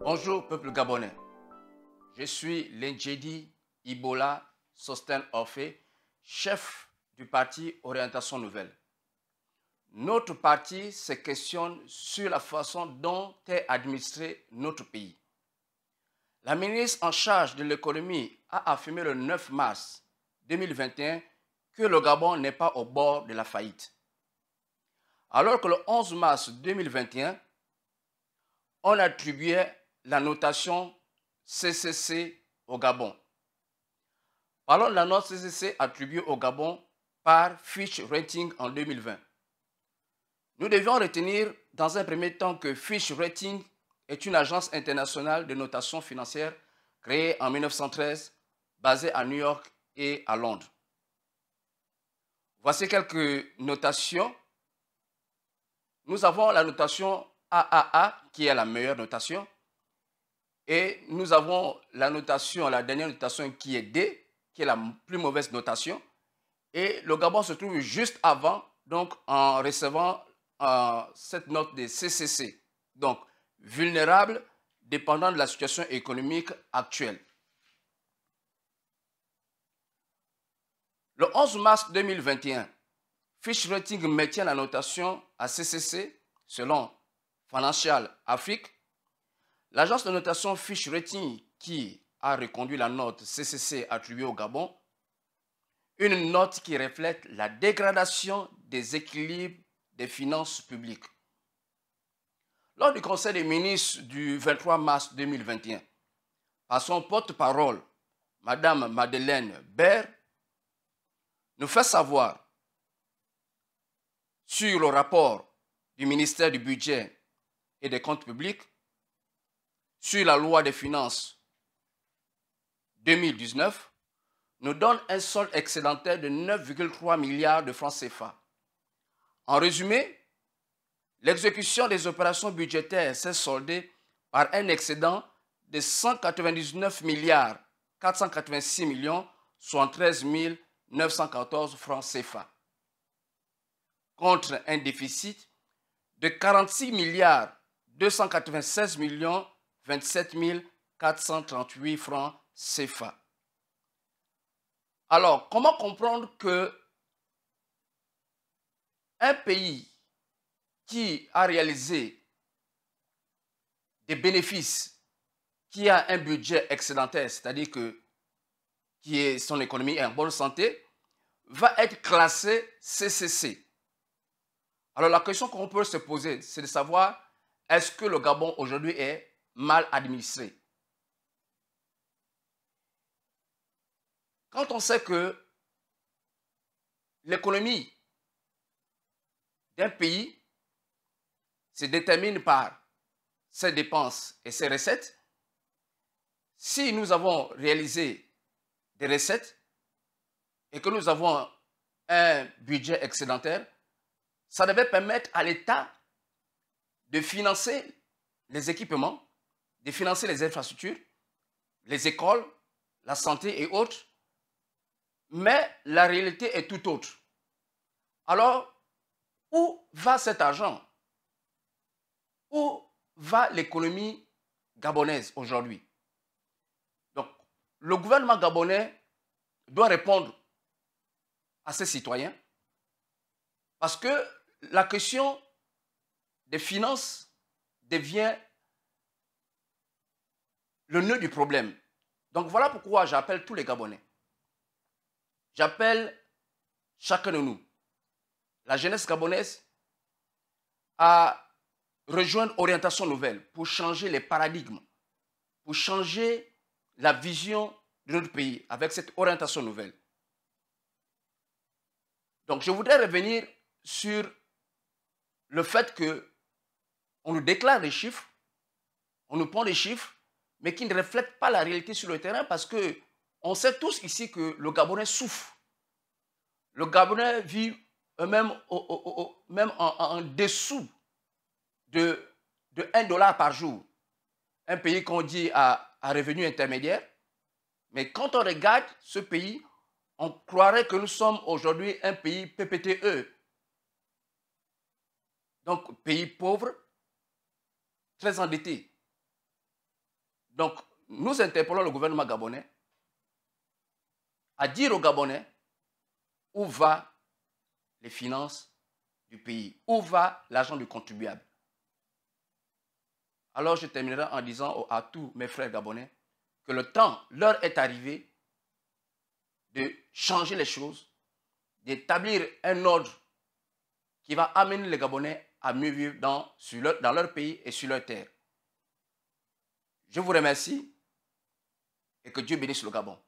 Bonjour peuple gabonais, je suis Lenjedi Ibola Sosten Orphée, chef du parti Orientation Nouvelle. Notre parti se questionne sur la façon dont est administré notre pays. La ministre en charge de l'économie a affirmé le 9 mars 2021 que le Gabon n'est pas au bord de la faillite. Alors que le 11 mars 2021, on attribuait la notation CCC au Gabon. Parlons de la note CCC attribuée au Gabon par Fitch Ratings en 2020. Nous devions retenir dans un premier temps que Fitch Ratings est une agence internationale de notation financière créée en 1913, basée à New York et à Londres. Voici quelques notations. Nous avons la notation AAA, qui est la meilleure notation, et nous avons la dernière notation qui est D, qui est la plus mauvaise notation, et le Gabon se trouve juste avant, donc en recevant cette note de CCC, donc vulnérable, dépendant de la situation économique actuelle. Le 11 mars 2021, Fitch Ratings maintient la notation à CCC selon Financial Afrique. L'agence de notation Fitch Ratings qui a reconduit la note CCC attribuée au Gabon, une note qui reflète la dégradation des équilibres des finances publiques. Lors du Conseil des ministres du 23 mars 2021, par son porte-parole, Mme Madeleine Baird, nous fait savoir sur le rapport du ministère du Budget et des Comptes publics sur la loi des finances 2019, nous donne un solde excédentaire de 9,3 milliards de francs CFA. En résumé, l'exécution des opérations budgétaires s'est soldée par un excédent de 199 milliards 486 millions 73 914 francs CFA, contre un déficit de 46 milliards 296 millions 27 438 francs CFA. Alors, comment comprendre que un pays qui a réalisé des bénéfices, qui a un budget excédentaire, c'est-à-dire que son économie est en bonne santé, va être classé CCC. Alors la question qu'on peut se poser, c'est de savoir, est-ce que le Gabon aujourd'hui est mal administré? Quand on sait que l'économie d'un pays se détermine par ses dépenses et ses recettes, si nous avons réalisé des recettes et que nous avons un budget excédentaire, ça devait permettre à l'État de financer les équipements, de financer les infrastructures, les écoles, la santé et autres. Mais la réalité est tout autre. Alors, où va cet argent? Où va l'économie gabonaise aujourd'hui? Donc, le gouvernement gabonais doit répondre à ses citoyens parce que la question des finances devient le nœud du problème. Donc, voilà pourquoi j'appelle tous les Gabonais. J'appelle chacun de nous, la jeunesse gabonaise, à rejoindre Orientation Nouvelle pour changer les paradigmes, pour changer la vision de notre pays avec cette orientation nouvelle. Donc je voudrais revenir sur le fait qu'on nous déclare des chiffres, on nous prend des chiffres, mais qui ne reflètent pas la réalité sur le terrain parce qu'on sait tous ici que le Gabonais souffre. Le Gabonais vit même en dessous de 1 dollar par jour. Un pays qu'on dit à revenu intermédiaire. Mais quand on regarde ce pays, on croirait que nous sommes aujourd'hui un pays PPTE. Donc, pays pauvre, très endetté. Donc, nous interpellons le gouvernement gabonais à dire aux Gabonais où va les finances du pays, où va l'argent du contribuable. Alors je terminerai en disant à tous mes frères gabonais que le temps, l'heure est arrivée de changer les choses, d'établir un ordre qui va amener les Gabonais à mieux vivre dans leur pays et sur leur terre. Je vous remercie et que Dieu bénisse le Gabon.